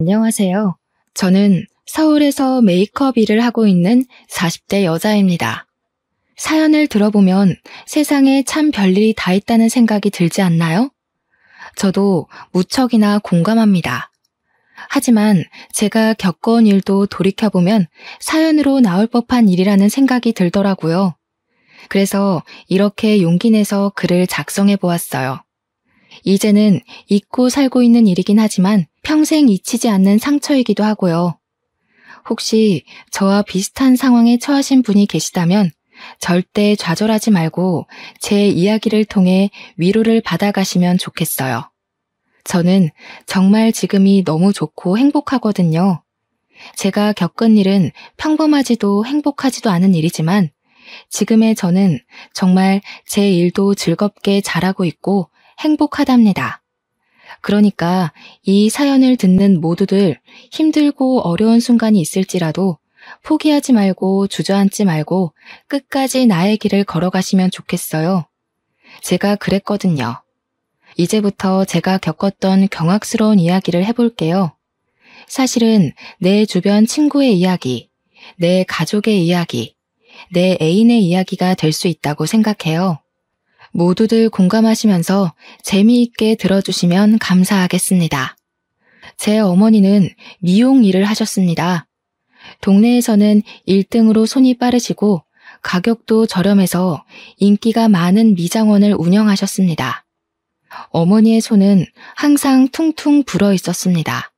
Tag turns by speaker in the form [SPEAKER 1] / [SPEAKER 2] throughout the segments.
[SPEAKER 1] 안녕하세요. 저는 서울에서 메이크업 일을 하고 있는 40대 여자입니다. 사연을 들어보면 세상에 참 별일이 다 있다는 생각이 들지 않나요? 저도 무척이나 공감합니다. 하지만 제가 겪어온 일도 돌이켜보면 사연으로 나올 법한 일이라는 생각이 들더라고요. 그래서 이렇게 용기 내서 글을 작성해 보았어요. 이제는 잊고 살고 있는 일이긴 하지만 평생 잊히지 않는 상처이기도 하고요. 혹시 저와 비슷한 상황에 처하신 분이 계시다면 절대 좌절하지 말고 제 이야기를 통해 위로를 받아가시면 좋겠어요. 저는 정말 지금이 너무 좋고 행복하거든요. 제가 겪은 일은 평범하지도 행복하지도 않은 일이지만 지금의 저는 정말 제 일도 즐겁게 잘하고 있고 행복하답니다. 그러니까 이 사연을 듣는 모두들 힘들고 어려운 순간이 있을지라도 포기하지 말고 주저앉지 말고 끝까지 나의 길을 걸어가시면 좋겠어요. 제가 그랬거든요. 이제부터 제가 겪었던 경악스러운 이야기를 해볼게요. 사실은 내 주변 친구의 이야기, 내 가족의 이야기, 내 애인의 이야기가 될 수 있다고 생각해요. 모두들 공감하시면서 재미있게 들어주시면 감사하겠습니다. 제 어머니는 미용 일을 하셨습니다. 동네에서는 1등으로 손이 빠르시고 가격도 저렴해서 인기가 많은 미장원을 운영하셨습니다. 어머니의 손은 항상 퉁퉁 불어 있었습니다.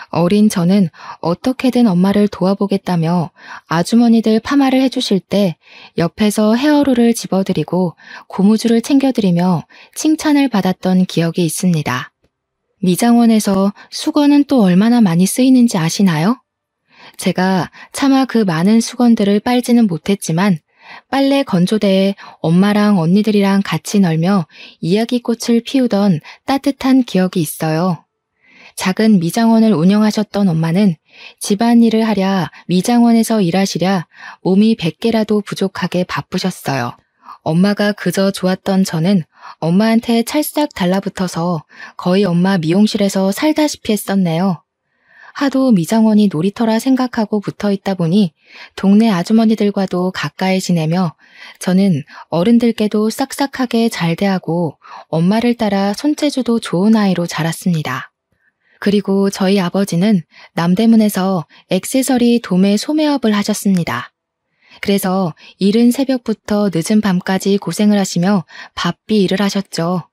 [SPEAKER 1] 어린 저는 어떻게든 엄마를 도와보겠다며 아주머니들 파마를 해주실 때 옆에서 헤어롤을 집어드리고 고무줄을 챙겨드리며 칭찬을 받았던 기억이 있습니다. 미장원에서 수건은 또 얼마나 많이 쓰이는지 아시나요? 제가 차마 그 많은 수건들을 빨지는 못했지만 빨래 건조대에 엄마랑 언니들이랑 같이 널며 이야기꽃을 피우던 따뜻한 기억이 있어요. 작은 미장원을 운영하셨던 엄마는 집안일을 하랴 미장원에서 일하시랴 몸이 100개라도 부족하게 바쁘셨어요. 엄마가 그저 좋았던 저는 엄마한테 찰싹 달라붙어서 거의 엄마 미용실에서 살다시피 했었네요. 하도 미장원이 놀이터라 생각하고 붙어있다 보니 동네 아주머니들과도 가까이 지내며 저는 어른들께도 싹싹하게 잘 대하고 엄마를 따라 손재주도 좋은 아이로 자랐습니다. 그리고 저희 아버지는 남대문에서 액세서리 도매 소매업을 하셨습니다. 그래서 이른 새벽부터 늦은 밤까지 고생을 하시며 바삐 일을 하셨죠.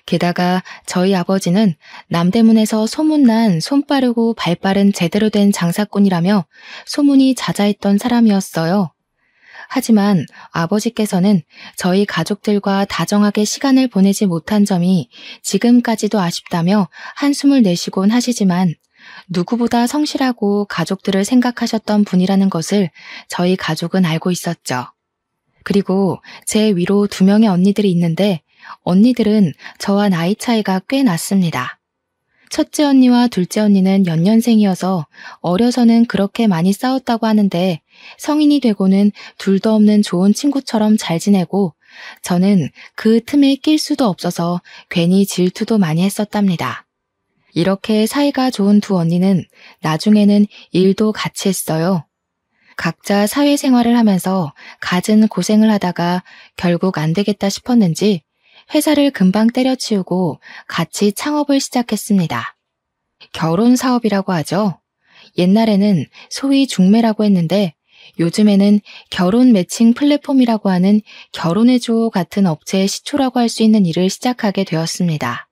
[SPEAKER 1] 게다가 저희 아버지는 남대문에서 소문난 손 빠르고 발 빠른 제대로 된 장사꾼이라며 소문이 자자했던 사람이었어요. 하지만 아버지께서는 저희 가족들과 다정하게 시간을 보내지 못한 점이 지금까지도 아쉽다며 한숨을 내쉬곤 하시지만 누구보다 성실하고 가족들을 생각하셨던 분이라는 것을 저희 가족은 알고 있었죠. 그리고 제 위로 2명의 언니들이 있는데 언니들은 저와 나이 차이가 꽤 났습니다. 첫째 언니와 둘째 언니는 연년생이어서 어려서는 그렇게 많이 싸웠다고 하는데 성인이 되고는 둘도 없는 좋은 친구처럼 잘 지내고 저는 그 틈에 낄 수도 없어서 괜히 질투도 많이 했었답니다. 이렇게 사이가 좋은 2 언니는 나중에는 일도 같이 했어요. 각자 사회생활을 하면서 갖은 고생을 하다가 결국 안 되겠다 싶었는지 회사를 금방 때려치우고 같이 창업을 시작했습니다. 결혼 사업이라고 하죠. 옛날에는 소위 중매라고 했는데 요즘에는 결혼 매칭 플랫폼이라고 하는 결혼해줘 같은 업체의 시초라고 할 수 있는 일을 시작하게 되었습니다.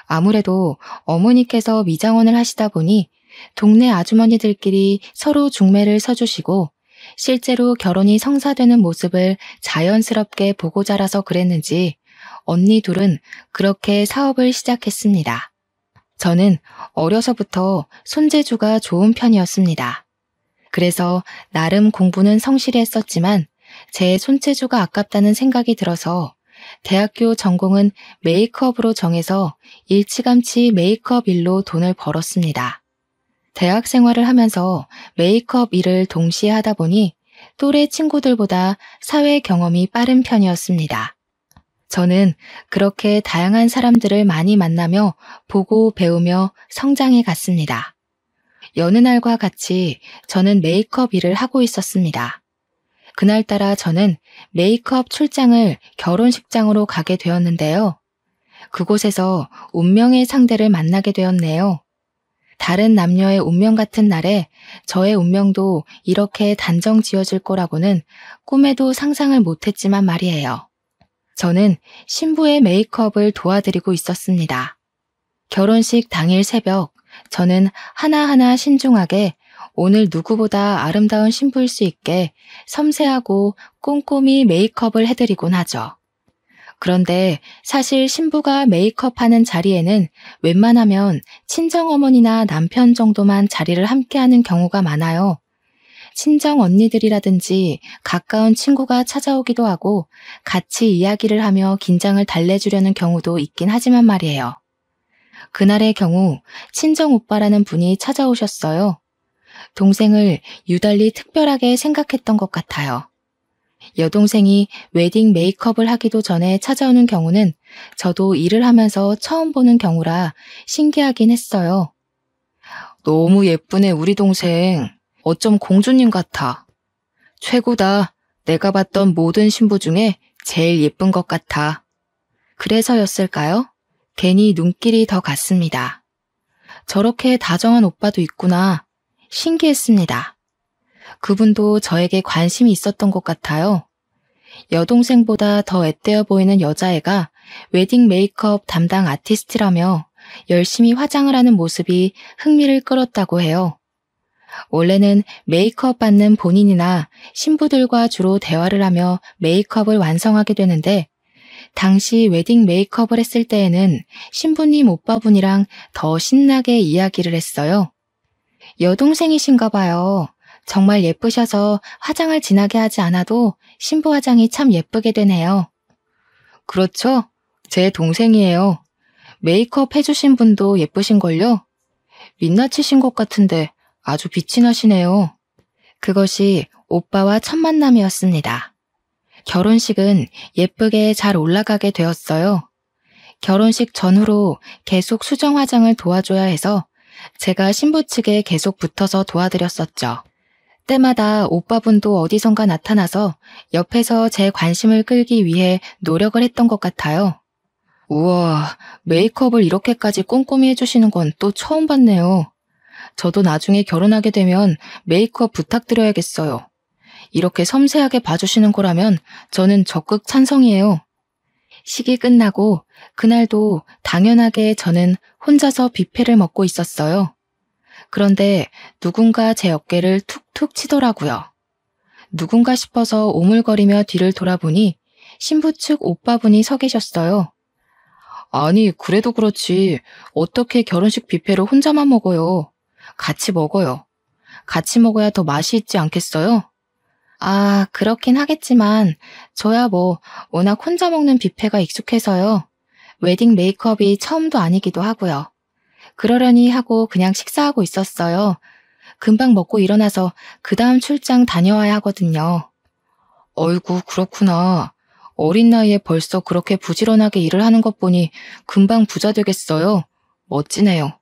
[SPEAKER 1] 아무래도 어머니께서 미장원을 하시다 보니 동네 아주머니들끼리 서로 중매를 서주시고 실제로 결혼이 성사되는 모습을 자연스럽게 보고 자라서 그랬는지 언니 둘은 그렇게 사업을 시작했습니다. 저는 어려서부터 손재주가 좋은 편이었습니다. 그래서 나름 공부는 성실히 했었지만 제 손재주가 아깝다는 생각이 들어서 대학교 전공은 메이크업으로 정해서 일찌감치 메이크업 일로 돈을 벌었습니다. 대학 생활을 하면서 메이크업 일을 동시에 하다 보니 또래 친구들보다 사회 경험이 빠른 편이었습니다. 저는 그렇게 다양한 사람들을 많이 만나며 보고 배우며 성장해 갔습니다. 여느 날과 같이 저는 메이크업 일을 하고 있었습니다. 그날따라 저는 메이크업 출장을 결혼식장으로 가게 되었는데요. 그곳에서 운명의 상대를 만나게 되었네요. 다른 남녀의 운명 같은 날에 저의 운명도 이렇게 단정 지어질 거라고는 꿈에도 상상을 못했지만 말이에요. 저는 신부의 메이크업을 도와드리고 있었습니다. 결혼식 당일 새벽, 저는 하나하나 신중하게 오늘 누구보다 아름다운 신부일 수 있게 섬세하고 꼼꼼히 메이크업을 해드리곤 하죠. 그런데 사실 신부가 메이크업하는 자리에는 웬만하면 친정어머니나 남편 정도만 자리를 함께하는 경우가 많아요. 친정 언니들이라든지 가까운 친구가 찾아오기도 하고 같이 이야기를 하며 긴장을 달래주려는 경우도 있긴 하지만 말이에요. 그날의 경우 친정 오빠라는 분이 찾아오셨어요. 동생을 유달리 특별하게 생각했던 것 같아요. 여동생이 웨딩 메이크업을 하기도 전에 찾아오는 경우는 저도 일을 하면서 처음 보는 경우라 신기하긴 했어요. 너무 예쁘네, 우리 동생. 어쩜 공주님 같아. 최고다. 내가 봤던 모든 신부 중에 제일 예쁜 것 같아. 그래서였을까요? 괜히 눈길이 더 갔습니다. 저렇게 다정한 오빠도 있구나. 신기했습니다. 그분도 저에게 관심이 있었던 것 같아요. 여동생보다 더 앳되어 보이는 여자애가 웨딩 메이크업 담당 아티스트라며 열심히 화장을 하는 모습이 흥미를 끌었다고 해요. 원래는 메이크업 받는 본인이나 신부들과 주로 대화를 하며 메이크업을 완성하게 되는데 당시 웨딩 메이크업을 했을 때에는 신부님 오빠분이랑 더 신나게 이야기를 했어요. 여동생이신가 봐요. 정말 예쁘셔서 화장을 진하게 하지 않아도 신부 화장이 참 예쁘게 되네요. 그렇죠? 제 동생이에요. 메이크업 해주신 분도 예쁘신걸요? 민낯이신 것 같은데 아주 빛이 나시네요. 그것이 오빠와 첫 만남이었습니다. 결혼식은 예쁘게 잘 올라가게 되었어요. 결혼식 전후로 계속 수정 화장을 도와줘야 해서 제가 신부 측에 계속 붙어서 도와드렸었죠. 때마다 오빠분도 어디선가 나타나서 옆에서 제 관심을 끌기 위해 노력을 했던 것 같아요. 우와, 메이크업을 이렇게까지 꼼꼼히 해주시는 건 또 처음 봤네요. 저도 나중에 결혼하게 되면 메이크업 부탁드려야겠어요. 이렇게 섬세하게 봐주시는 거라면 저는 적극 찬성이에요. 식이 끝나고 그날도 당연하게 저는 혼자서 뷔페를 먹고 있었어요. 그런데 누군가 제 어깨를 툭툭 치더라고요. 누군가 싶어서 오물거리며 뒤를 돌아보니 신부 측 오빠분이 서 계셨어요. 아니, 그래도 그렇지. 어떻게 결혼식 뷔페를 혼자만 먹어요? 같이 먹어요. 같이 먹어야 더 맛이 있지 않겠어요? 아, 그렇긴 하겠지만 저야 뭐 워낙 혼자 먹는 뷔페가 익숙해서요. 웨딩 메이크업이 처음도 아니기도 하고요. 그러려니 하고 그냥 식사하고 있었어요. 금방 먹고 일어나서 그 다음 출장 다녀와야 하거든요. 어이구, 그렇구나. 어린 나이에 벌써 그렇게 부지런하게 일을 하는 것 보니 금방 부자 되겠어요. 멋지네요.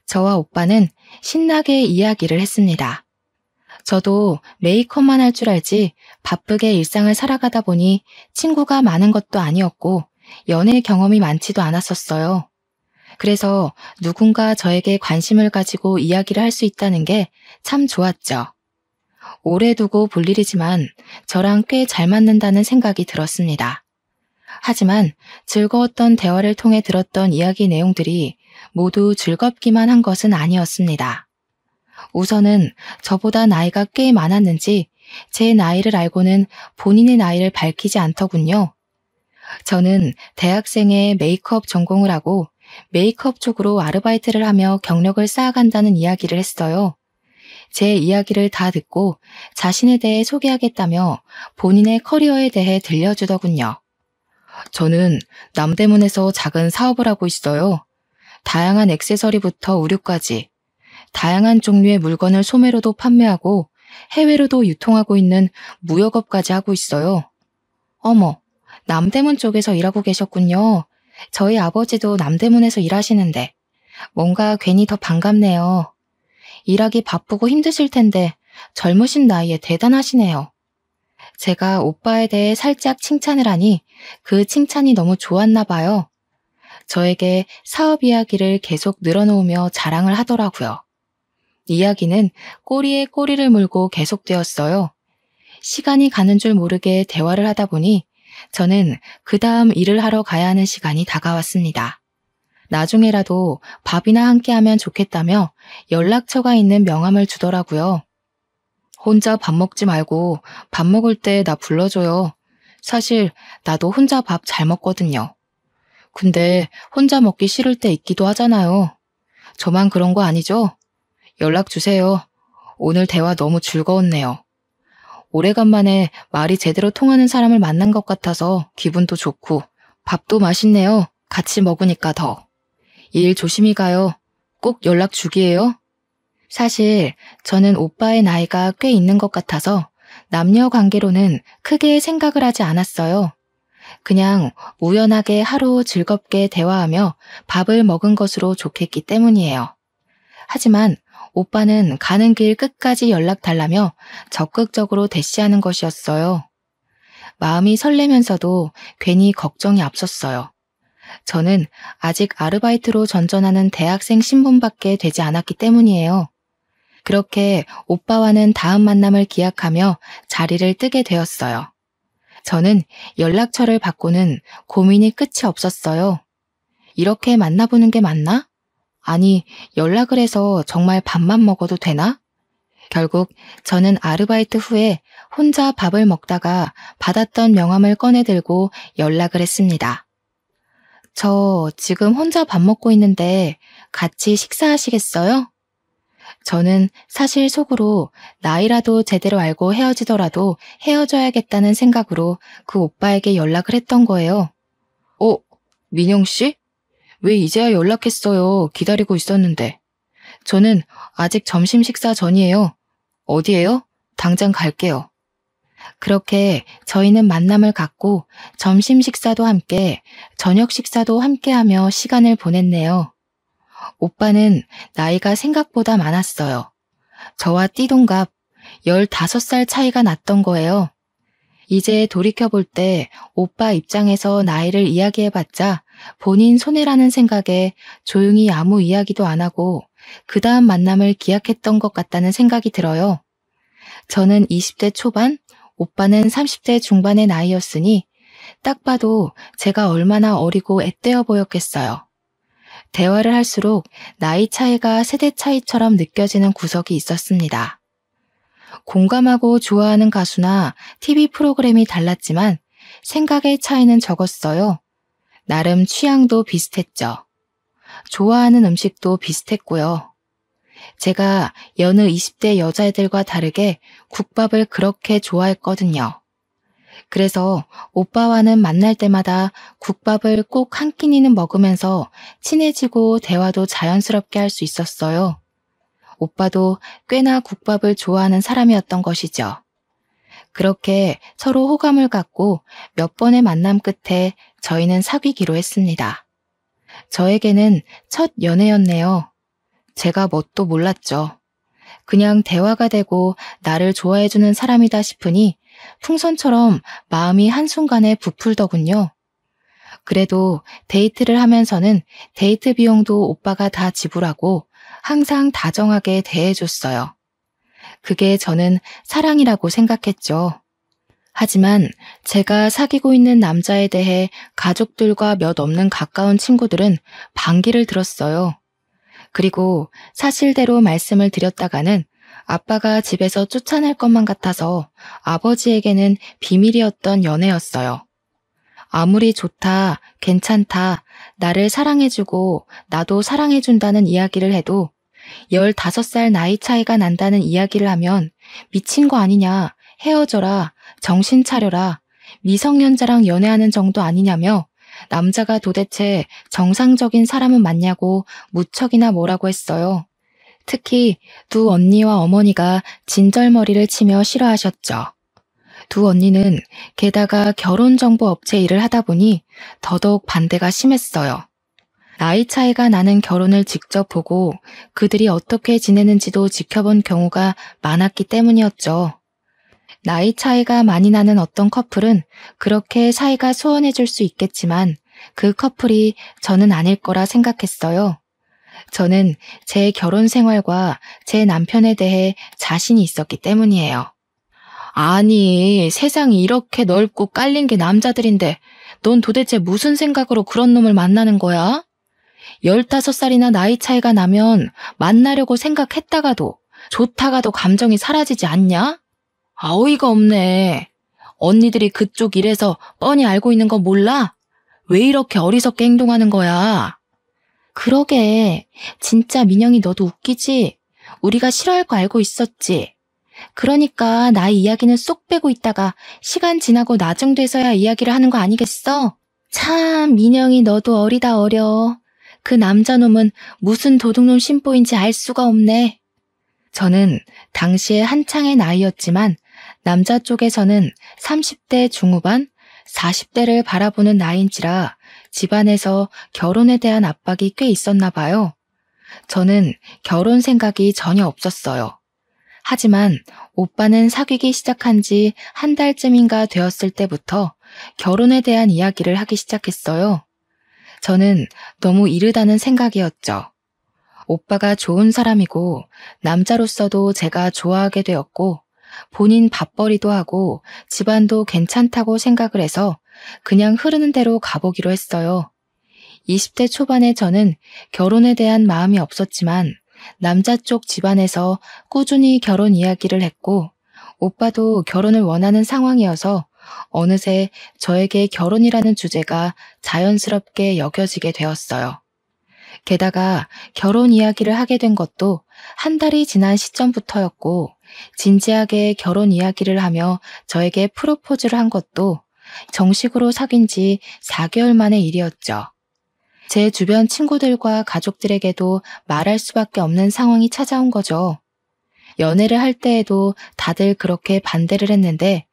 [SPEAKER 1] 저와 오빠는 신나게 이야기를 했습니다. 저도 메이크업만 할 줄 알지 바쁘게 일상을 살아가다 보니 친구가 많은 것도 아니었고 연애 경험이 많지도 않았었어요. 그래서 누군가 저에게 관심을 가지고 이야기를 할 수 있다는 게 참 좋았죠. 오래 두고 볼 일이지만 저랑 꽤 잘 맞는다는 생각이 들었습니다. 하지만 즐거웠던 대화를 통해 들었던 이야기 내용들이 모두 즐겁기만 한 것은 아니었습니다. 우선은 저보다 나이가 꽤 많았는지 제 나이를 알고는 본인의 나이를 밝히지 않더군요. 저는 대학생의 메이크업 전공을 하고 메이크업 쪽으로 아르바이트를 하며 경력을 쌓아간다는 이야기를 했어요. 제 이야기를 다 듣고 자신에 대해 소개하겠다며 본인의 커리어에 대해 들려주더군요. 저는 남대문에서 작은 사업을 하고 있어요. 다양한 액세서리부터 의류까지 다양한 종류의 물건을 소매로도 판매하고 해외로도 유통하고 있는 무역업까지 하고 있어요. 어머, 남대문 쪽에서 일하고 계셨군요. 저희 아버지도 남대문에서 일하시는데 뭔가 괜히 더 반갑네요. 일하기 바쁘고 힘드실 텐데 젊으신 나이에 대단하시네요. 제가 오빠에 대해 살짝 칭찬을 하니 그 칭찬이 너무 좋았나 봐요. 저에게 사업 이야기를 계속 늘어놓으며 자랑을 하더라고요. 이야기는 꼬리에 꼬리를 물고 계속되었어요. 시간이 가는 줄 모르게 대화를 하다 보니 저는 그 다음 일을 하러 가야 하는 시간이 다가왔습니다. 나중에라도 밥이나 함께 하면 좋겠다며 연락처가 있는 명함을 주더라고요. 혼자 밥 먹지 말고 밥 먹을 때 나 불러줘요. 사실 나도 혼자 밥 잘 먹거든요. 근데 혼자 먹기 싫을 때 있기도 하잖아요. 저만 그런 거 아니죠? 연락 주세요. 오늘 대화 너무 즐거웠네요. 오래간만에 말이 제대로 통하는 사람을 만난 것 같아서 기분도 좋고 밥도 맛있네요. 같이 먹으니까 더. 일 조심히 가요. 꼭 연락 주기예요. 사실 저는 오빠의 나이가 꽤 있는 것 같아서 남녀 관계로는 크게 생각을 하지 않았어요. 그냥 우연하게 하루 즐겁게 대화하며 밥을 먹은 것으로 좋겠기 때문이에요. 하지만 오빠는 가는 길 끝까지 연락 달라며 적극적으로 대시하는 것이었어요. 마음이 설레면서도 괜히 걱정이 앞섰어요. 저는 아직 아르바이트로 전전하는 대학생 신분밖에 되지 않았기 때문이에요. 그렇게 오빠와는 다음 만남을 기약하며 자리를 뜨게 되었어요. 저는 연락처를 받고는 고민이 끝이 없었어요. 이렇게 만나보는 게 맞나? 아니, 연락을 해서 정말 밥만 먹어도 되나? 결국 저는 아르바이트 후에 혼자 밥을 먹다가 받았던 명함을 꺼내 들고 연락을 했습니다. 저 지금 혼자 밥 먹고 있는데 같이 식사하시겠어요? 저는 사실 속으로 나이라도 제대로 알고 헤어지더라도 헤어져야겠다는 생각으로 그 오빠에게 연락을 했던 거예요. 민영 씨? 왜 이제야 연락했어요? 기다리고 있었는데. 저는 아직 점심 식사 전이에요. 어디에요? 당장 갈게요. 그렇게 저희는 만남을 갖고 점심 식사도 함께, 저녁 식사도 함께 하며 시간을 보냈네요. 오빠는 나이가 생각보다 많았어요. 저와 띠동갑 15살 차이가 났던 거예요. 이제 돌이켜볼 때 오빠 입장에서 나이를 이야기해봤자 본인 손해라는 생각에 조용히 아무 이야기도 안 하고 그 다음 만남을 기약했던 것 같다는 생각이 들어요. 저는 20대 초반, 오빠는 30대 중반의 나이였으니 딱 봐도 제가 얼마나 어리고 앳되어 보였겠어요. 대화를 할수록 나이 차이가 세대 차이처럼 느껴지는 구석이 있었습니다. 공감하고 좋아하는 가수나 TV 프로그램이 달랐지만 생각의 차이는 적었어요. 나름 취향도 비슷했죠. 좋아하는 음식도 비슷했고요. 제가 여느 20대 여자애들과 다르게 국밥을 그렇게 좋아했거든요. 그래서 오빠와는 만날 때마다 국밥을 꼭 한 끼니는 먹으면서 친해지고 대화도 자연스럽게 할 수 있었어요. 오빠도 꽤나 국밥을 좋아하는 사람이었던 것이죠. 그렇게 서로 호감을 갖고 몇 번의 만남 끝에 저희는 사귀기로 했습니다. 저에게는 첫 연애였네요. 제가 뭣도 몰랐죠. 그냥 대화가 되고 나를 좋아해주는 사람이다 싶으니 풍선처럼 마음이 한순간에 부풀더군요. 그래도 데이트를 하면서는 데이트 비용도 오빠가 다 지불하고 항상 다정하게 대해줬어요. 그게 저는 사랑이라고 생각했죠. 하지만 제가 사귀고 있는 남자에 대해 가족들과 몇 없는 가까운 친구들은 반기를 들었어요. 그리고 사실대로 말씀을 드렸다가는 아빠가 집에서 쫓아낼 것만 같아서 아버지에게는 비밀이었던 연애였어요. 아무리 좋다, 괜찮다, 나를 사랑해주고 나도 사랑해준다는 이야기를 해도 15살 나이 차이가 난다는 이야기를 하면 미친 거 아니냐, 헤어져라, 정신 차려라, 미성년자랑 연애하는 정도 아니냐며 남자가 도대체 정상적인 사람은 맞냐고 무척이나 뭐라고 했어요. 특히 두 언니와 어머니가 진절머리를 치며 싫어하셨죠. 두 언니는 게다가 결혼정보 업체 일을 하다 보니 더더욱 반대가 심했어요. 나이 차이가 나는 결혼을 직접 보고 그들이 어떻게 지내는지도 지켜본 경우가 많았기 때문이었죠. 나이 차이가 많이 나는 어떤 커플은 그렇게 사이가 소원해질 수 있겠지만 그 커플이 저는 아닐 거라 생각했어요. 저는 제 결혼 생활과 제 남편에 대해 자신이 있었기 때문이에요. 아니, 세상이 이렇게 넓고 깔린 게 남자들인데 넌 도대체 무슨 생각으로 그런 놈을 만나는 거야? 15살이나 나이 차이가 나면 만나려고 생각했다가도 좋다가도 감정이 사라지지 않냐? 어이가 없네. 언니들이 그쪽 일에서 뻔히 알고 있는 거 몰라? 왜 이렇게 어리석게 행동하는 거야? 그러게, 진짜 민영이 너도 웃기지? 우리가 싫어할 거 알고 있었지? 그러니까 나이 이야기는 쏙 빼고 있다가 시간 지나고 나중 돼서야 이야기를 하는 거 아니겠어? 참, 민영이 너도 어리다 어려. 그 남자놈은 무슨 도둑놈 심보인지 알 수가 없네. 저는 당시에 한창의 나이였지만 남자 쪽에서는 30대 중후반, 40대를 바라보는 나이인지라 집안에서 결혼에 대한 압박이 꽤 있었나 봐요. 저는 결혼 생각이 전혀 없었어요. 하지만 오빠는 사귀기 시작한 지 한 달쯤인가 되었을 때부터 결혼에 대한 이야기를 하기 시작했어요. 저는 너무 이르다는 생각이었죠. 오빠가 좋은 사람이고 남자로서도 제가 좋아하게 되었고 본인 밥벌이도 하고 집안도 괜찮다고 생각을 해서 그냥 흐르는 대로 가보기로 했어요. 20대 초반에 저는 결혼에 대한 마음이 없었지만 남자 쪽 집안에서 꾸준히 결혼 이야기를 했고 오빠도 결혼을 원하는 상황이어서 어느새 저에게 결혼이라는 주제가 자연스럽게 여겨지게 되었어요. 게다가 결혼 이야기를 하게 된 것도 한 달이 지난 시점부터였고 진지하게 결혼 이야기를 하며 저에게 프로포즈를 한 것도 정식으로 사귄 지 4개월 만의 일이었죠. 제 주변 친구들과 가족들에게도 말할 수밖에 없는 상황이 찾아온 거죠. 연애를 할 때에도 다들 그렇게 반대를 했는데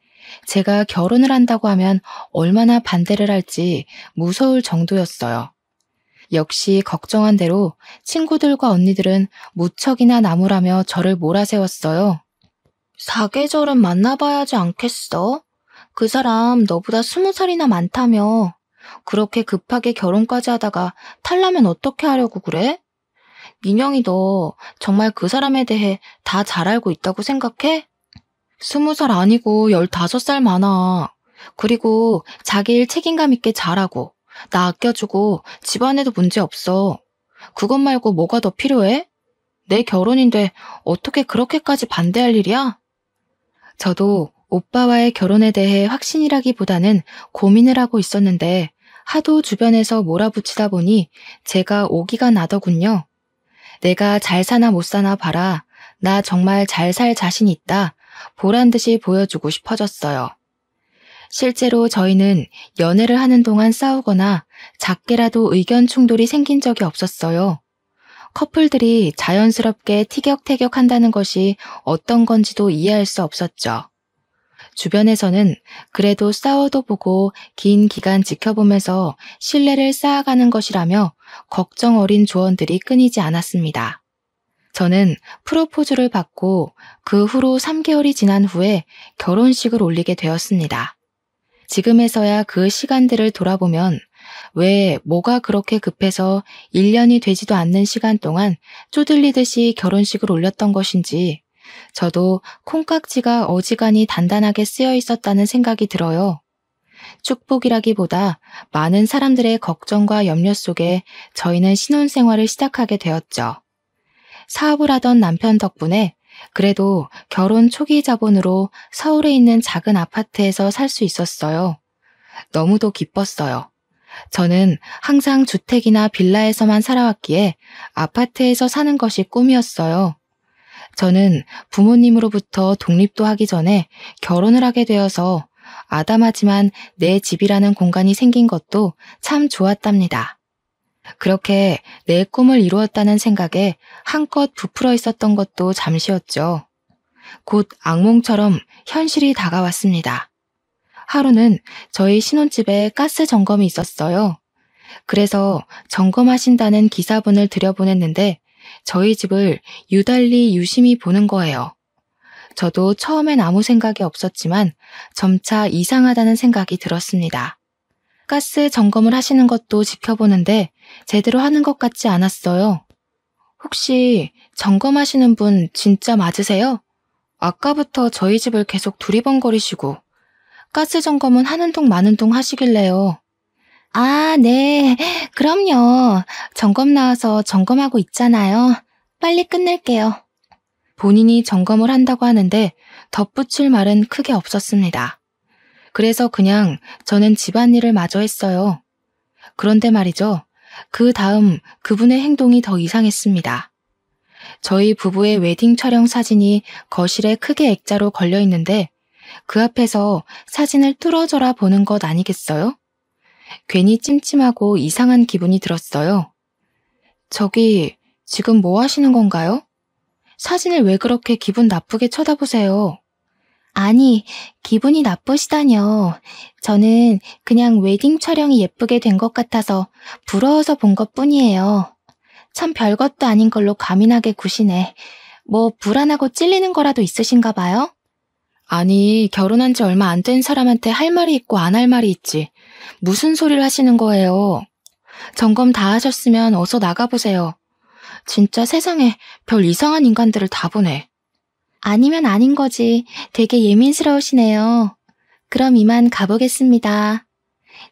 [SPEAKER 1] 제가 결혼을 한다고 하면 얼마나 반대를 할지 무서울 정도였어요. 역시 걱정한 대로 친구들과 언니들은 무척이나 나무라며 저를 몰아세웠어요. 사계절은 만나봐야지 않겠어? 그 사람 너보다 20살이나 많다며. 그렇게 급하게 결혼까지 하다가 탈라면 어떻게 하려고 그래? 민영이 너 정말 그 사람에 대해 다 잘 알고 있다고 생각해? 20살 아니고 15살 많아. 그리고 자기 일 책임감 있게 잘하고 나 아껴주고 집안에도 문제 없어. 그것 말고 뭐가 더 필요해? 내 결혼인데 어떻게 그렇게까지 반대할 일이야? 저도 오빠와의 결혼에 대해 확신이라기보다는 고민을 하고 있었는데 하도 주변에서 몰아붙이다 보니 제가 오기가 나더군요. 내가 잘 사나 못 사나 봐라. 나 정말 잘 살 자신 있다. 보란 듯이 보여주고 싶어졌어요. 실제로 저희는 연애를 하는 동안 싸우거나 작게라도 의견 충돌이 생긴 적이 없었어요. 커플들이 자연스럽게 티격태격한다는 것이 어떤 건지도 이해할 수 없었죠. 주변에서는 그래도 싸워도 보고 긴 기간 지켜보면서 신뢰를 쌓아가는 것이라며 걱정 어린 조언들이 끊이지 않았습니다. 저는 프로포즈를 받고 그 후로 3개월이 지난 후에 결혼식을 올리게 되었습니다. 지금에서야 그 시간들을 돌아보면 왜 뭐가 그렇게 급해서 1년이 되지도 않는 시간 동안 쪼들리듯이 결혼식을 올렸던 것인지 저도 콩깍지가 어지간히 단단하게 쓰여 있었다는 생각이 들어요. 축복이라기보다 많은 사람들의 걱정과 염려 속에 저희는 신혼생활을 시작하게 되었죠. 사업을 하던 남편 덕분에 그래도 결혼 초기 자본으로 서울에 있는 작은 아파트에서 살 수 있었어요. 너무도 기뻤어요. 저는 항상 주택이나 빌라에서만 살아왔기에 아파트에서 사는 것이 꿈이었어요. 저는 부모님으로부터 독립도 하기 전에 결혼을 하게 되어서 아담하지만 내 집이라는 공간이 생긴 것도 참 좋았답니다. 그렇게 내 꿈을 이루었다는 생각에 한껏 부풀어 있었던 것도 잠시였죠. 곧 악몽처럼 현실이 다가왔습니다. 하루는 저희 신혼집에 가스 점검이 있었어요. 그래서 점검하신다는 기사분을 들여보냈는데 저희 집을 유달리 유심히 보는 거예요. 저도 처음엔 아무 생각이 없었지만 점차 이상하다는 생각이 들었습니다. 가스 점검을 하시는 것도 지켜보는데 제대로 하는 것 같지 않았어요. 혹시 점검하시는 분 진짜 맞으세요? 아까부터 저희 집을 계속 두리번거리시고 가스 점검은 하는 동 마는 동 하시길래요. 아, 네. 그럼요. 점검 나와서 점검하고 있잖아요. 빨리 끝낼게요. 본인이 점검을 한다고 하는데 덧붙일 말은 크게 없었습니다. 그래서 그냥 저는 집안일을 마저 했어요. 그런데 말이죠. 그 다음 그분의 행동이 더 이상했습니다. 저희 부부의 웨딩 촬영 사진이 거실에 크게 액자로 걸려 있는데 그 앞에서 사진을 뚫어져라 보는 것 아니겠어요? 괜히 찜찜하고 이상한 기분이 들었어요. 저기 지금 뭐 하시는 건가요? 사진을 왜 그렇게 기분 나쁘게 쳐다보세요? 아니, 기분이 나쁘시다뇨. 저는 그냥 웨딩 촬영이 예쁘게 된 것 같아서 부러워서 본 것뿐이에요. 참 별것도 아닌 걸로 과민하게 구시네. 뭐 불안하고 찔리는 거라도 있으신가 봐요? 아니, 결혼한 지 얼마 안 된 사람한테 할 말이 있고 안 할 말이 있지. 무슨 소리를 하시는 거예요? 점검 다 하셨으면 어서 나가보세요. 진짜 세상에 별 이상한 인간들을 다 보네. 아니면 아닌 거지. 되게 예민스러우시네요. 그럼 이만 가보겠습니다.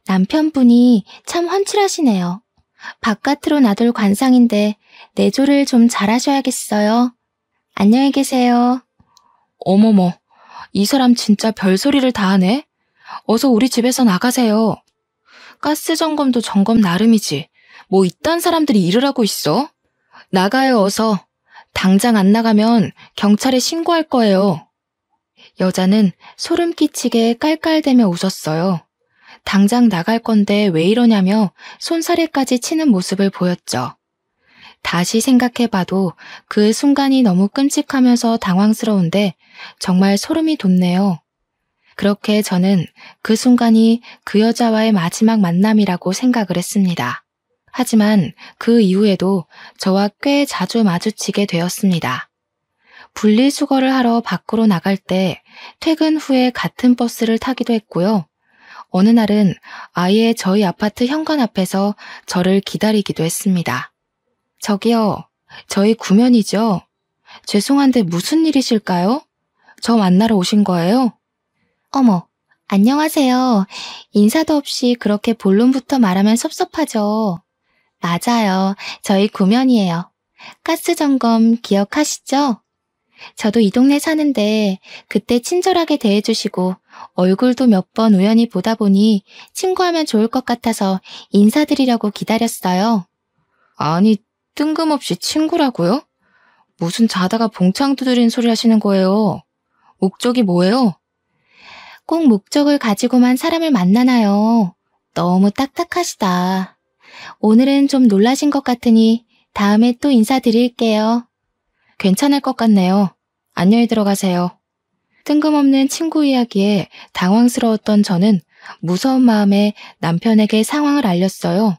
[SPEAKER 1] 남편분이 참 훤칠하시네요. 바깥으로 나돌 관상인데 내조를 좀 잘하셔야겠어요. 안녕히 계세요. 어머머, 이 사람 진짜 별소리를 다 하네. 어서 우리 집에서 나가세요. 가스 점검도 점검 나름이지. 뭐 이딴 사람들이 일을 하고 있어? 나가요, 어서. 당장 안 나가면 경찰에 신고할 거예요. 여자는 소름 끼치게 깔깔대며 웃었어요. 당장 나갈 건데 왜 이러냐며 손사래까지 치는 모습을 보였죠. 다시 생각해봐도 그 순간이 너무 끔찍하면서 당황스러운데 정말 소름이 돋네요. 그렇게 저는 그 순간이 그 여자와의 마지막 만남이라고 생각을 했습니다. 하지만 그 이후에도 저와 꽤 자주 마주치게 되었습니다. 분리수거를 하러 밖으로 나갈 때 퇴근 후에 같은 버스를 타기도 했고요. 어느 날은 아예 저희 아파트 현관 앞에서 저를 기다리기도 했습니다. 저기요, 저희 구면이죠? 죄송한데 무슨 일이실까요? 저 만나러 오신 거예요? 어머, 안녕하세요. 인사도 없이 그렇게 본론부터 말하면 섭섭하죠. 맞아요. 저희 구면이에요. 가스 점검 기억하시죠? 저도 이 동네 사는데 그때 친절하게 대해주시고 얼굴도 몇 번 우연히 보다 보니 친구하면 좋을 것 같아서 인사드리려고 기다렸어요. 아니, 뜬금없이 친구라고요? 무슨 자다가 봉창 두드린 소리 하시는 거예요? 목적이 뭐예요? 꼭 목적을 가지고만 사람을 만나나요? 너무 딱딱하시다. 오늘은 좀 놀라신 것 같으니 다음에 또 인사드릴게요. 괜찮을 것 같네요. 안녕히 들어가세요. 뜬금없는 친구 이야기에 당황스러웠던 저는 무서운 마음에 남편에게 상황을 알렸어요.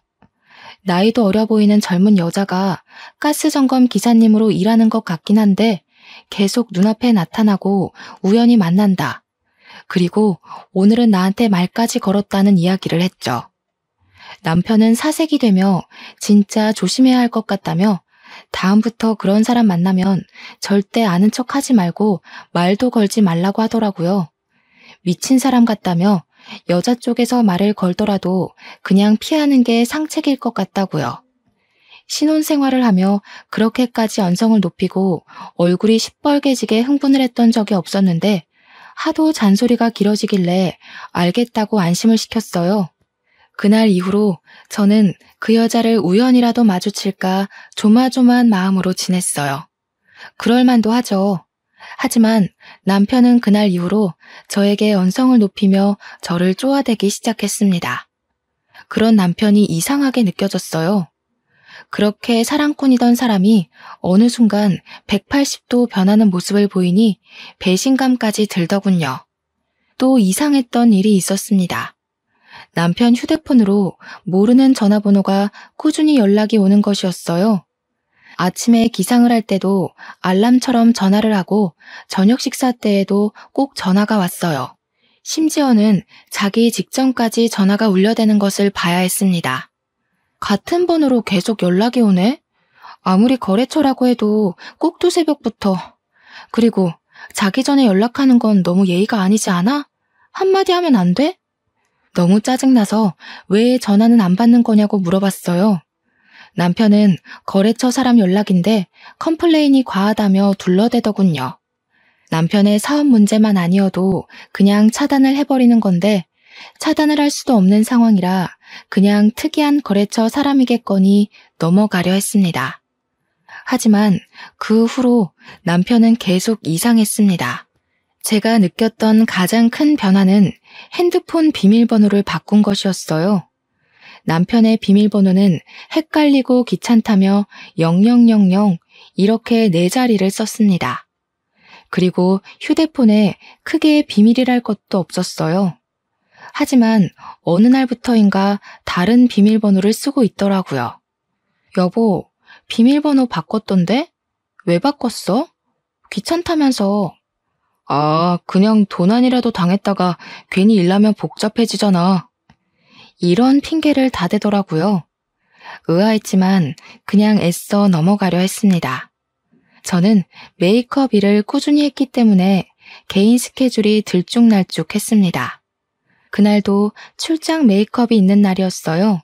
[SPEAKER 1] 나이도 어려 보이는 젊은 여자가 가스 점검 기사님으로 일하는 것 같긴 한데 계속 눈앞에 나타나고 우연히 만난다. 그리고 오늘은 나한테 말까지 걸었다는 이야기를 했죠. 남편은 사색이 되며 진짜 조심해야 할 것 같다며 다음부터 그런 사람 만나면 절대 아는 척 하지 말고 말도 걸지 말라고 하더라고요. 미친 사람 같다며 여자 쪽에서 말을 걸더라도 그냥 피하는 게 상책일 것 같다고요. 신혼생활을 하며 그렇게까지 언성을 높이고 얼굴이 시뻘개지게 흥분을 했던 적이 없었는데 하도 잔소리가 길어지길래 알겠다고 안심을 시켰어요. 그날 이후로 저는 그 여자를 우연이라도 마주칠까 조마조마한 마음으로 지냈어요. 그럴 만도 하죠. 하지만 남편은 그날 이후로 저에게 언성을 높이며 저를 쪼아대기 시작했습니다. 그런 남편이 이상하게 느껴졌어요. 그렇게 사랑꾼이던 사람이 어느 순간 180도 변하는 모습을 보이니 배신감까지 들더군요. 또 이상했던 일이 있었습니다. 남편 휴대폰으로 모르는 전화번호가 꾸준히 연락이 오는 것이었어요. 아침에 기상을 할 때도 알람처럼 전화를 하고 저녁 식사 때에도 꼭 전화가 왔어요. 심지어는 자기 직전까지 전화가 울려대는 것을 봐야 했습니다. 같은 번호로 계속 연락이 오네? 아무리 거래처라고 해도 꼭 두새벽부터. 그리고 자기 전에 연락하는 건 너무 예의가 아니지 않아? 한마디 하면 안 돼? 너무 짜증나서 왜 전화는 안 받는 거냐고 물어봤어요. 남편은 거래처 사람 연락인데 컴플레인이 과하다며 둘러대더군요. 남편의 사업 문제만 아니어도 그냥 차단을 해버리는 건데 차단을 할 수도 없는 상황이라 그냥 특이한 거래처 사람이겠거니 넘어가려 했습니다. 하지만 그 후로 남편은 계속 이상했습니다. 제가 느꼈던 가장 큰 변화는 핸드폰 비밀번호를 바꾼 것이었어요. 남편의 비밀번호는 헷갈리고 귀찮다며 0000 이렇게 4자리를 썼습니다. 그리고 휴대폰에 크게 비밀이랄 것도 없었어요. 하지만 어느 날부터인가 다른 비밀번호를 쓰고 있더라고요. 여보, 비밀번호 바꿨던데? 왜 바꿨어? 귀찮다면서. 아, 그냥 도난이라도 당했다가 괜히 일나면 복잡해지잖아. 이런 핑계를 다 대더라고요. 의아했지만 그냥 애써 넘어가려 했습니다. 저는 메이크업 일을 꾸준히 했기 때문에 개인 스케줄이 들쭉날쭉했습니다. 그날도 출장 메이크업이 있는 날이었어요.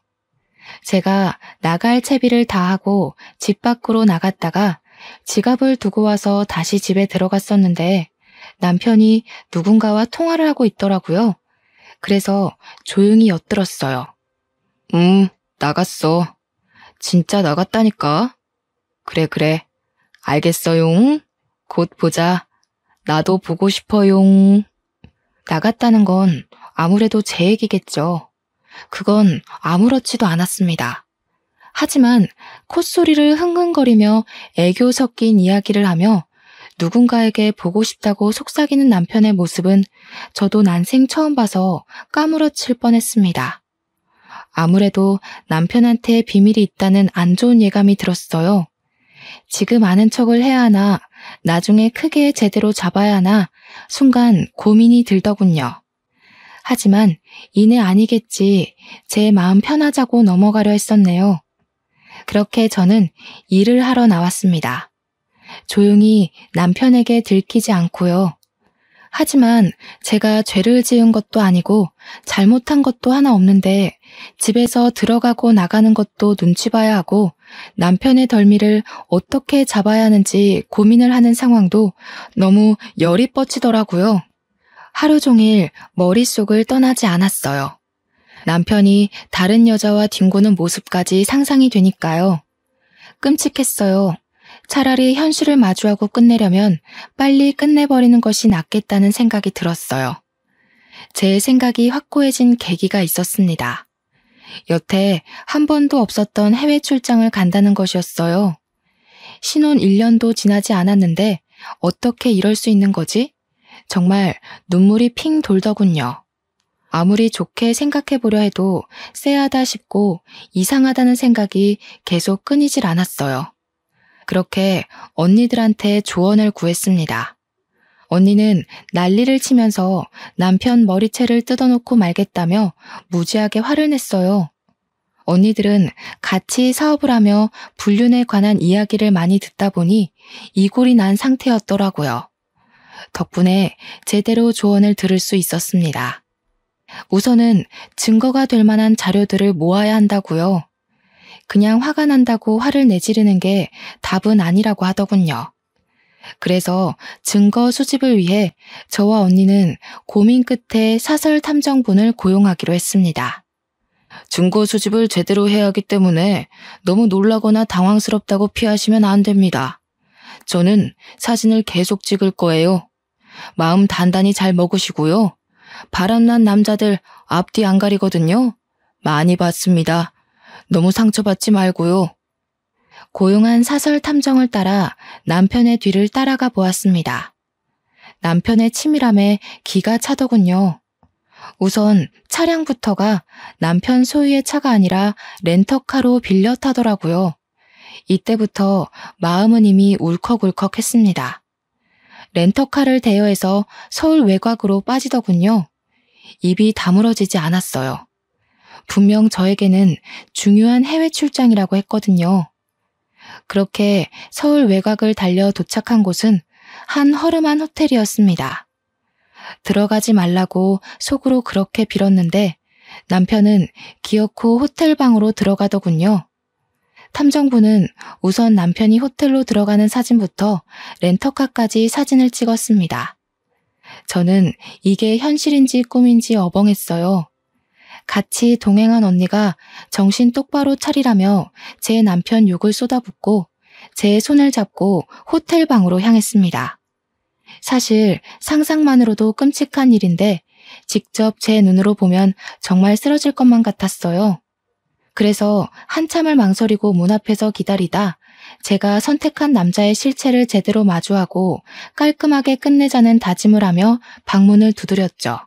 [SPEAKER 1] 제가 나갈 채비를 다 하고 집 밖으로 나갔다가 지갑을 두고 와서 다시 집에 들어갔었는데 남편이 누군가와 통화를 하고 있더라고요. 그래서 조용히 엿들었어요. 나갔어. 진짜 나갔다니까. 그래. 알겠어용. 곧 보자. 나도 보고 싶어용. 나갔다는 건 아무래도 제 얘기겠죠. 그건 아무렇지도 않았습니다. 하지만 콧소리를 흥흥거리며 애교 섞인 이야기를 하며 누군가에게 보고 싶다고 속삭이는 남편의 모습은 저도 난생 처음 봐서 까무러칠 뻔했습니다. 아무래도 남편한테 비밀이 있다는 안 좋은 예감이 들었어요. 지금 아는 척을 해야 하나, 나중에 크게 제대로 잡아야 하나 순간 고민이 들더군요. 하지만 이내 아니겠지, 제 마음 편하자고 넘어가려 했었네요. 그렇게 저는 일을 하러 나왔습니다. 조용히 남편에게 들키지 않고요. 하지만 제가 죄를 지은 것도 아니고 잘못한 것도 하나 없는데 집에서 들어가고 나가는 것도 눈치 봐야 하고 남편의 덜미를 어떻게 잡아야 하는지 고민을 하는 상황도 너무 열이 뻗치더라고요. 하루 종일 머릿속을 떠나지 않았어요. 남편이 다른 여자와 뒹구는 모습까지 상상이 되니까요. 끔찍했어요. 차라리 현실을 마주하고 끝내려면 빨리 끝내버리는 것이 낫겠다는 생각이 들었어요. 제 생각이 확고해진 계기가 있었습니다. 여태 한 번도 없었던 해외 출장을 간다는 것이었어요. 신혼 1년도 지나지 않았는데 어떻게 이럴 수 있는 거지? 정말 눈물이 핑 돌더군요. 아무리 좋게 생각해보려 해도 쎄하다 싶고 이상하다는 생각이 계속 끊이질 않았어요. 그렇게 언니들한테 조언을 구했습니다. 언니는 난리를 치면서 남편 머리채를 뜯어놓고 말겠다며 무지하게 화를 냈어요. 언니들은 같이 사업을 하며 불륜에 관한 이야기를 많이 듣다 보니 이골이 난 상태였더라고요. 덕분에 제대로 조언을 들을 수 있었습니다. 우선은 증거가 될 만한 자료들을 모아야 한다고요. 그냥 화가 난다고 화를 내지르는 게 답은 아니라고 하더군요. 그래서 증거 수집을 위해 저와 언니는 고민 끝에 사설 탐정분을 고용하기로 했습니다. 증거 수집을 제대로 해야 하기 때문에 너무 놀라거나 당황스럽다고 피하시면 안 됩니다. 저는 사진을 계속 찍을 거예요. 마음 단단히 잘 먹으시고요. 바람난 남자들 앞뒤 안 가리거든요. 많이 봤습니다. 너무 상처받지 말고요. 고용한 사설 탐정을 따라 남편의 뒤를 따라가 보았습니다. 남편의 치밀함에 기가 차더군요. 우선 차량부터가 남편 소유의 차가 아니라 렌터카로 빌려 타더라고요. 이때부터 마음은 이미 울컥울컥했습니다. 렌터카를 대여해서 서울 외곽으로 빠지더군요. 입이 다물어지지 않았어요. 분명 저에게는 중요한 해외 출장이라고 했거든요. 그렇게 서울 외곽을 달려 도착한 곳은 한 허름한 호텔이었습니다. 들어가지 말라고 속으로 그렇게 빌었는데 남편은 기어코 호텔 방으로 들어가더군요. 탐정부는 우선 남편이 호텔로 들어가는 사진부터 렌터카까지 사진을 찍었습니다. 저는 이게 현실인지 꿈인지 어벙했어요. 같이 동행한 언니가 정신 똑바로 차리라며 제 남편 욕을 쏟아붓고 제 손을 잡고 호텔 방으로 향했습니다. 사실 상상만으로도 끔찍한 일인데 직접 제 눈으로 보면 정말 쓰러질 것만 같았어요. 그래서 한참을 망설이고 문 앞에서 기다리다 제가 선택한 남자의 실체를 제대로 마주하고 깔끔하게 끝내자는 다짐을 하며 방문을 두드렸죠.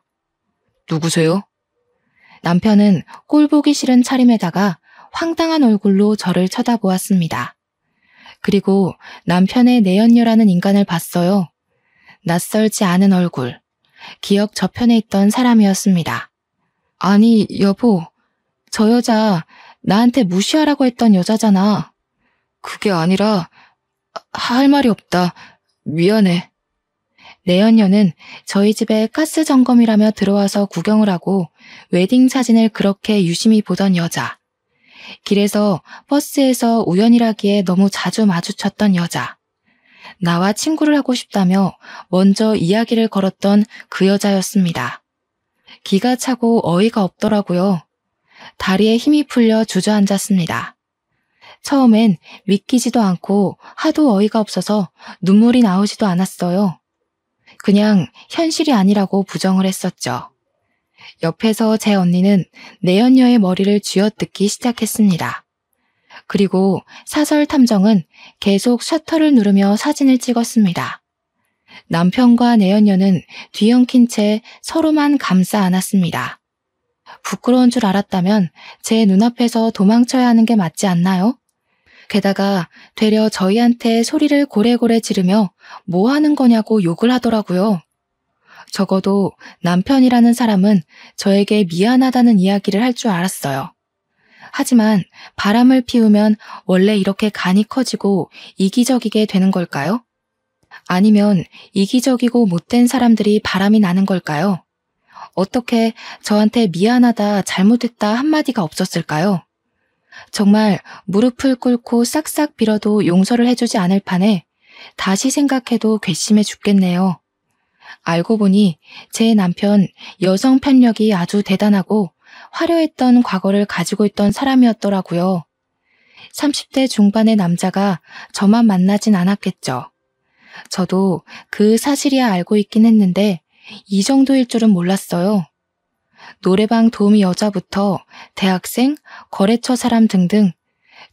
[SPEAKER 1] 누구세요? 남편은 꼴보기 싫은 차림에다가 황당한 얼굴로 저를 쳐다보았습니다. 그리고 남편의 내연녀라는 인간을 봤어요. 낯설지 않은 얼굴, 기억 저편에 있던 사람이었습니다. 아니, 여보, 저 여자 나한테 무시하라고 했던 여자잖아. 그게 아니라 할 말이 없다. 미안해. 내연녀는 저희 집에 가스 점검이라며 들어와서 구경을 하고 웨딩 사진을 그렇게 유심히 보던 여자. 길에서 버스에서 우연이라기에 너무 자주 마주쳤던 여자. 나와 친구를 하고 싶다며 먼저 이야기를 걸었던 그 여자였습니다. 기가 차고 어이가 없더라고요. 다리에 힘이 풀려 주저앉았습니다. 처음엔 믿기지도 않고 하도 어이가 없어서 눈물이 나오지도 않았어요. 그냥 현실이 아니라고 부정을 했었죠. 옆에서 제 언니는 내연녀의 머리를 쥐어뜯기 시작했습니다. 그리고 사설 탐정은 계속 셔터를 누르며 사진을 찍었습니다. 남편과 내연녀는 뒤엉킨 채 서로만 감싸 안았습니다. 부끄러운 줄 알았다면 제 눈앞에서 도망쳐야 하는 게 맞지 않나요? 게다가 되려 저희한테 소리를 고래고래 지르며 뭐 하는 거냐고 욕을 하더라고요. 적어도 남편이라는 사람은 저에게 미안하다는 이야기를 할 줄 알았어요. 하지만 바람을 피우면 원래 이렇게 간이 커지고 이기적이게 되는 걸까요? 아니면 이기적이고 못된 사람들이 바람이 나는 걸까요? 어떻게 저한테 미안하다, 잘못했다 한마디가 없었을까요? 정말 무릎을 꿇고 싹싹 빌어도 용서를 해주지 않을 판에 다시 생각해도 괘씸해 죽겠네요. 알고 보니 제 남편 여성 편력이 아주 대단하고 화려했던 과거를 가지고 있던 사람이었더라고요. 30대 중반의 남자가 저만 만나진 않았겠죠. 저도 그 사실이야 알고 있긴 했는데 이 정도일 줄은 몰랐어요. 노래방 도우미 여자부터 대학생, 거래처 사람 등등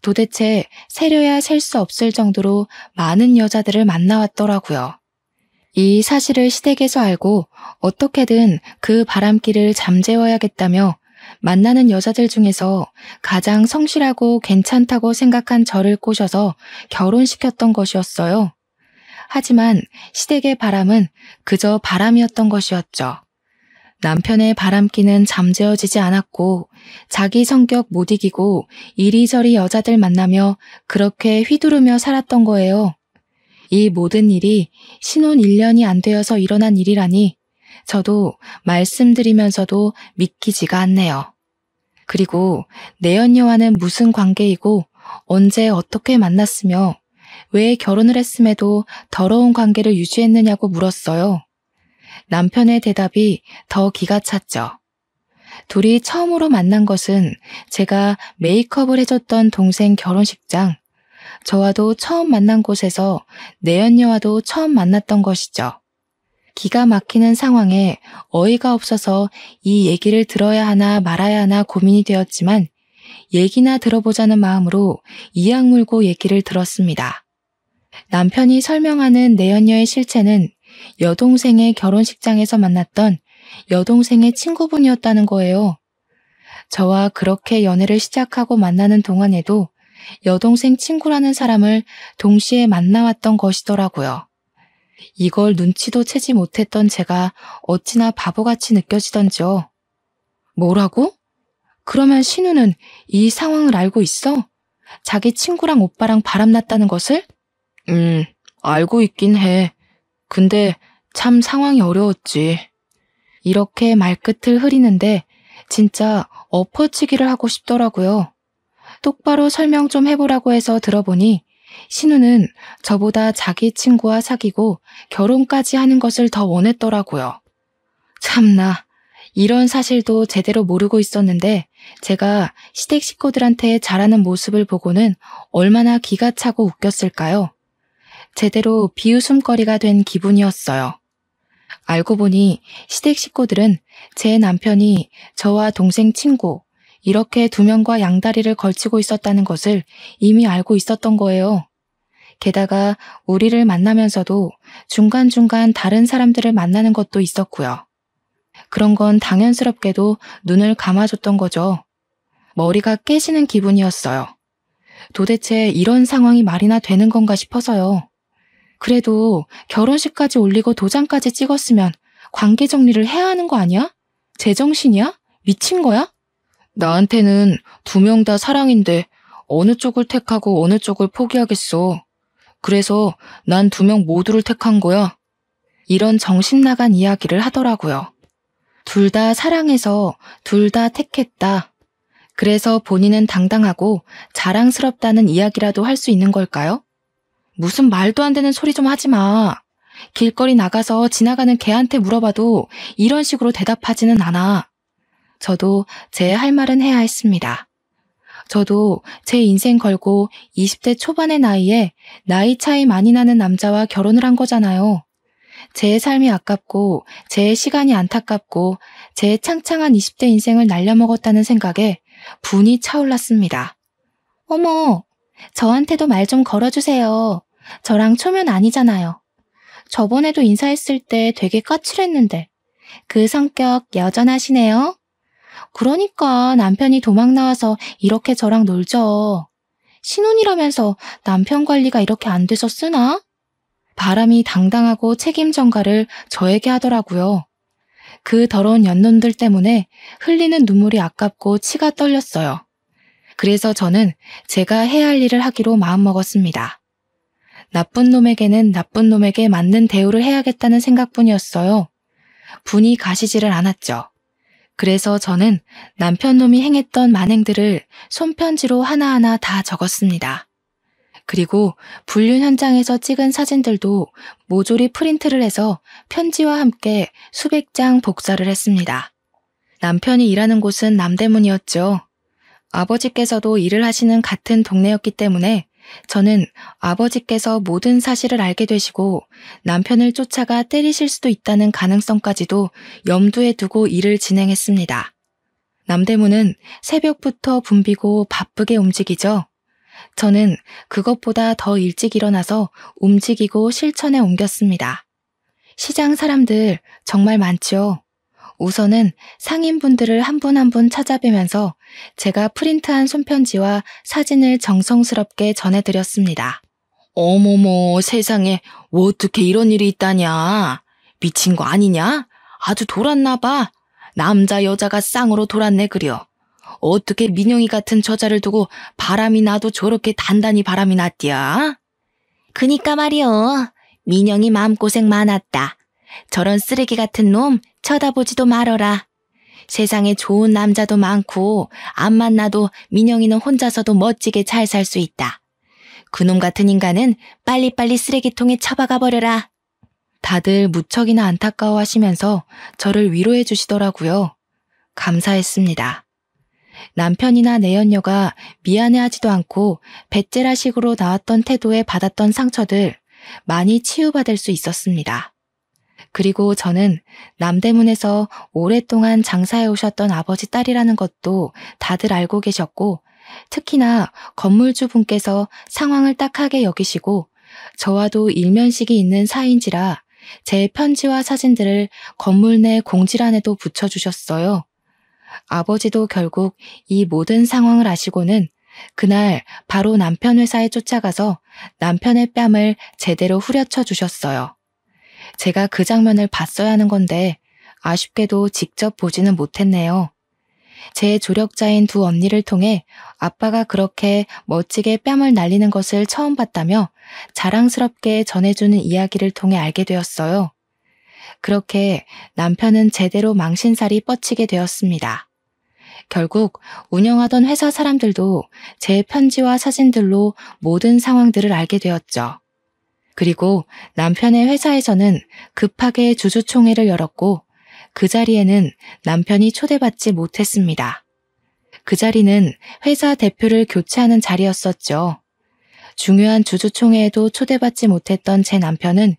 [SPEAKER 1] 도대체 세려야 셀 수 없을 정도로 많은 여자들을 만나왔더라고요. 이 사실을 시댁에서 알고 어떻게든 그 바람길을 잠재워야겠다며 만나는 여자들 중에서 가장 성실하고 괜찮다고 생각한 저를 꼬셔서 결혼시켰던 것이었어요. 하지만 시댁의 바람은 그저 바람이었던 것이었죠. 남편의 바람기는 잠재워지지 않았고 자기 성격 못 이기고 이리저리 여자들 만나며 그렇게 휘두르며 살았던 거예요. 이 모든 일이 신혼 1년이 안 되어서 일어난 일이라니 저도 말씀드리면서도 믿기지가 않네요. 그리고 내연녀와는 무슨 관계이고 언제 어떻게 만났으며 왜 결혼을 했음에도 더러운 관계를 유지했느냐고 물었어요. 남편의 대답이 더 기가 찼죠. 둘이 처음으로 만난 것은 제가 메이크업을 해줬던 동생 결혼식장, 저와도 처음 만난 곳에서 내연녀와도 처음 만났던 것이죠. 기가 막히는 상황에 어이가 없어서 이 얘기를 들어야 하나 말아야 하나 고민이 되었지만 얘기나 들어보자는 마음으로 이악 물고 얘기를 들었습니다. 남편이 설명하는 내연녀의 실체는 여동생의 결혼식장에서 만났던 여동생의 친구분이었다는 거예요. 저와 그렇게 연애를 시작하고 만나는 동안에도 여동생 친구라는 사람을 동시에 만나왔던 것이더라고요. 이걸 눈치도 채지 못했던 제가 어찌나 바보같이 느껴지던지요. 뭐라고? 그러면 신우는 이 상황을 알고 있어? 자기 친구랑 오빠랑 바람났다는 것을? 알고 있긴 해. 근데 참 상황이 어려웠지. 이렇게 말끝을 흐리는데 진짜 엎어치기를 하고 싶더라고요. 똑바로 설명 좀 해보라고 해서 들어보니 신우는 저보다 자기 친구와 사귀고 결혼까지 하는 것을 더 원했더라고요. 참나, 이런 사실도 제대로 모르고 있었는데 제가 시댁 식구들한테 잘하는 모습을 보고는 얼마나 기가 차고 웃겼을까요? 제대로 비웃음거리가 된 기분이었어요. 알고 보니 시댁 식구들은 제 남편이 저와 동생 친구, 이렇게 두 명과 양다리를 걸치고 있었다는 것을 이미 알고 있었던 거예요. 게다가 우리를 만나면서도 중간중간 다른 사람들을 만나는 것도 있었고요. 그런 건 당연스럽게도 눈을 감아줬던 거죠. 머리가 깨지는 기분이었어요. 도대체 이런 상황이 말이나 되는 건가 싶어서요. 그래도 결혼식까지 올리고 도장까지 찍었으면 관계 정리를 해야 하는 거 아니야? 제정신이야? 미친 거야? 나한테는 두 명 다 사랑인데 어느 쪽을 택하고 어느 쪽을 포기하겠어. 그래서 난 두 명 모두를 택한 거야. 이런 정신 나간 이야기를 하더라고요. 둘 다 사랑해서 둘 다 택했다. 그래서 본인은 당당하고 자랑스럽다는 이야기라도 할 수 있는 걸까요? 무슨 말도 안 되는 소리 좀 하지 마. 길거리 나가서 지나가는 개한테 물어봐도 이런 식으로 대답하지는 않아. 저도 제 할 말은 해야 했습니다. 저도 제 인생 걸고 20대 초반의 나이에 나이 차이 많이 나는 남자와 결혼을 한 거잖아요. 제 삶이 아깝고 제 시간이 안타깝고 제 창창한 20대 인생을 날려먹었다는 생각에 분이 차올랐습니다. 어머, 저한테도 말 좀 걸어주세요. 저랑 초면 아니잖아요. 저번에도 인사했을 때 되게 까칠했는데 그 성격 여전하시네요. 그러니까 남편이 도망 나와서 이렇게 저랑 놀죠. 신혼이라면서 남편 관리가 이렇게 안 돼서 쓰나? 바람이 당당하고 책임 전가를 저에게 하더라고요. 그 더러운 연놈들 때문에 흘리는 눈물이 아깝고 치가 떨렸어요. 그래서 저는 제가 해야 할 일을 하기로 마음먹었습니다. 나쁜 놈에게는 나쁜 놈에게 맞는 대우를 해야겠다는 생각뿐이었어요. 분이 가시지를 않았죠. 그래서 저는 남편 놈이 행했던 만행들을 손편지로 하나하나 다 적었습니다. 그리고 불륜 현장에서 찍은 사진들도 모조리 프린트를 해서 편지와 함께 수백 장 복사를 했습니다. 남편이 일하는 곳은 남대문이었죠. 아버지께서도 일을 하시는 같은 동네였기 때문에 저는 아버지께서 모든 사실을 알게 되시고 남편을 쫓아가 때리실 수도 있다는 가능성까지도 염두에 두고 일을 진행했습니다. 남대문은 새벽부터 붐비고 바쁘게 움직이죠. 저는 그것보다 더 일찍 일어나서 움직이고 실천에 옮겼습니다. 시장 사람들 정말 많죠. 우선은 상인분들을 한 분 한 분 찾아뵈면서 제가 프린트한 손편지와 사진을 정성스럽게 전해드렸습니다. 어머머, 세상에 어떻게 이런 일이 있다냐. 미친 거 아니냐? 아주 돌았나 봐. 남자 여자가 쌍으로 돌았네 그려. 어떻게 민영이 같은 저자를 두고 바람이 나도 저렇게 단단히 바람이 났디야? 그니까 말이여. 민영이 마음고생 많았다. 저런 쓰레기 같은 놈 쳐다보지도 말어라. 세상에 좋은 남자도 많고 안 만나도 민영이는 혼자서도 멋지게 잘 살 수 있다. 그놈 같은 인간은 빨리빨리 쓰레기통에 처박아 버려라. 다들 무척이나 안타까워하시면서 저를 위로해 주시더라고요. 감사했습니다. 남편이나 내연녀가 미안해하지도 않고 배째라식으로 나왔던 태도에 받았던 상처들 많이 치유받을 수 있었습니다. 그리고 저는 남대문에서 오랫동안 장사해 오셨던 아버지 딸이라는 것도 다들 알고 계셨고 특히나 건물주 분께서 상황을 딱하게 여기시고 저와도 일면식이 있는 사이인지라 제 편지와 사진들을 건물 내 공지란에도 붙여주셨어요. 아버지도 결국 이 모든 상황을 아시고는 그날 바로 남편 회사에 쫓아가서 남편의 뺨을 제대로 후려쳐 주셨어요. 제가 그 장면을 봤어야 하는 건데 아쉽게도 직접 보지는 못했네요. 제 조력자인 두 언니를 통해 아빠가 그렇게 멋지게 뺨을 날리는 것을 처음 봤다며 자랑스럽게 전해주는 이야기를 통해 알게 되었어요. 그렇게 남편은 제대로 망신살이 뻗치게 되었습니다. 결국 운영하던 회사 사람들도 제 편지와 사진들로 모든 상황들을 알게 되었죠. 그리고 남편의 회사에서는 급하게 주주총회를 열었고 그 자리에는 남편이 초대받지 못했습니다. 그 자리는 회사 대표를 교체하는 자리였었죠. 중요한 주주총회에도 초대받지 못했던 제 남편은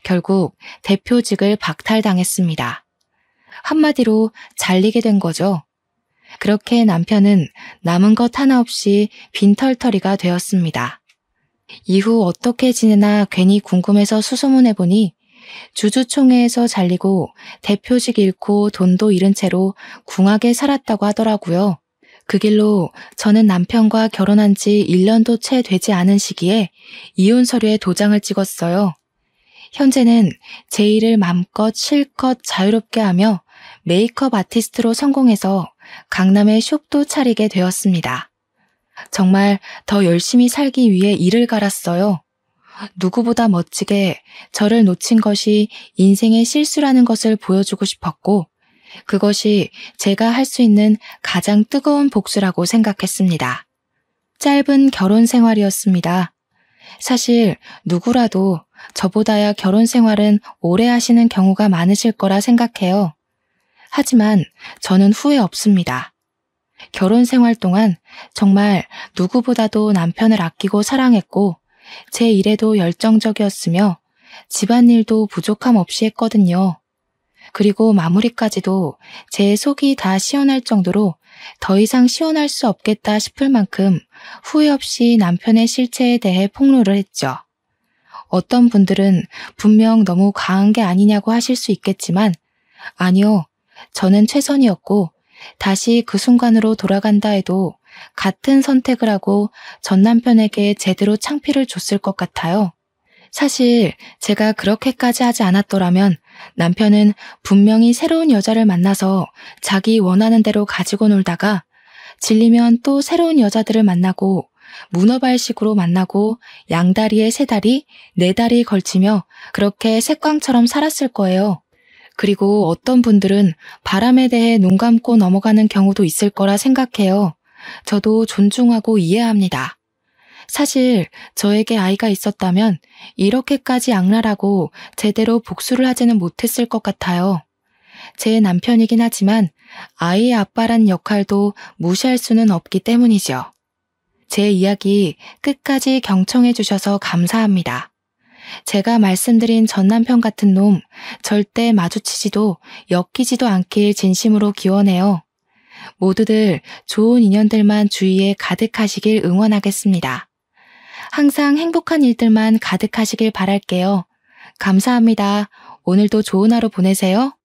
[SPEAKER 1] 결국 대표직을 박탈당했습니다. 한마디로 잘리게 된 거죠. 그렇게 남편은 남은 것 하나 없이 빈털터리가 되었습니다. 이후 어떻게 지내나 괜히 궁금해서 수소문해보니 주주총회에서 잘리고 대표직 잃고 돈도 잃은 채로 궁하게 살았다고 하더라고요. 그 길로 저는 남편과 결혼한 지 1년도 채 되지 않은 시기에 이혼 서류에 도장을 찍었어요. 현재는 제 일을 맘껏 실컷 자유롭게 하며 메이크업 아티스트로 성공해서 강남에 숍도 차리게 되었습니다. 정말 더 열심히 살기 위해 이를 갈았어요. 누구보다 멋지게 저를 놓친 것이 인생의 실수라는 것을 보여주고 싶었고 그것이 제가 할 수 있는 가장 뜨거운 복수라고 생각했습니다. 짧은 결혼 생활이었습니다. 사실 누구라도 저보다야 결혼 생활은 오래 하시는 경우가 많으실 거라 생각해요. 하지만 저는 후회 없습니다. 결혼 생활 동안 정말 누구보다도 남편을 아끼고 사랑했고 제 일에도 열정적이었으며 집안일도 부족함 없이 했거든요. 그리고 마무리까지도 제 속이 다 시원할 정도로 더 이상 시원할 수 없겠다 싶을 만큼 후회 없이 남편의 실체에 대해 폭로를 했죠. 어떤 분들은 분명 너무 과한 게 아니냐고 하실 수 있겠지만 아니요, 저는 최선이었고 다시 그 순간으로 돌아간다 해도 같은 선택을 하고 전 남편에게 제대로 창피를 줬을 것 같아요. 사실 제가 그렇게까지 하지 않았더라면 남편은 분명히 새로운 여자를 만나서 자기 원하는 대로 가지고 놀다가 질리면 또 새로운 여자들을 만나고 문어발식으로 만나고 양다리에 세 다리, 네 다리 걸치며 그렇게 색광처럼 살았을 거예요. 그리고 어떤 분들은 바람에 대해 눈 감고 넘어가는 경우도 있을 거라 생각해요. 저도 존중하고 이해합니다. 사실 저에게 아이가 있었다면 이렇게까지 악랄하고 제대로 복수를 하지는 못했을 것 같아요. 제 남편이긴 하지만 아이의 아빠란 역할도 무시할 수는 없기 때문이죠. 제 이야기 끝까지 경청해 주셔서 감사합니다. 제가 말씀드린 전 남편 같은 놈 절대 마주치지도 엮이지도 않길 진심으로 기원해요. 모두들 좋은 인연들만 주위에 가득하시길 응원하겠습니다. 항상 행복한 일들만 가득하시길 바랄게요. 감사합니다. 오늘도 좋은 하루 보내세요.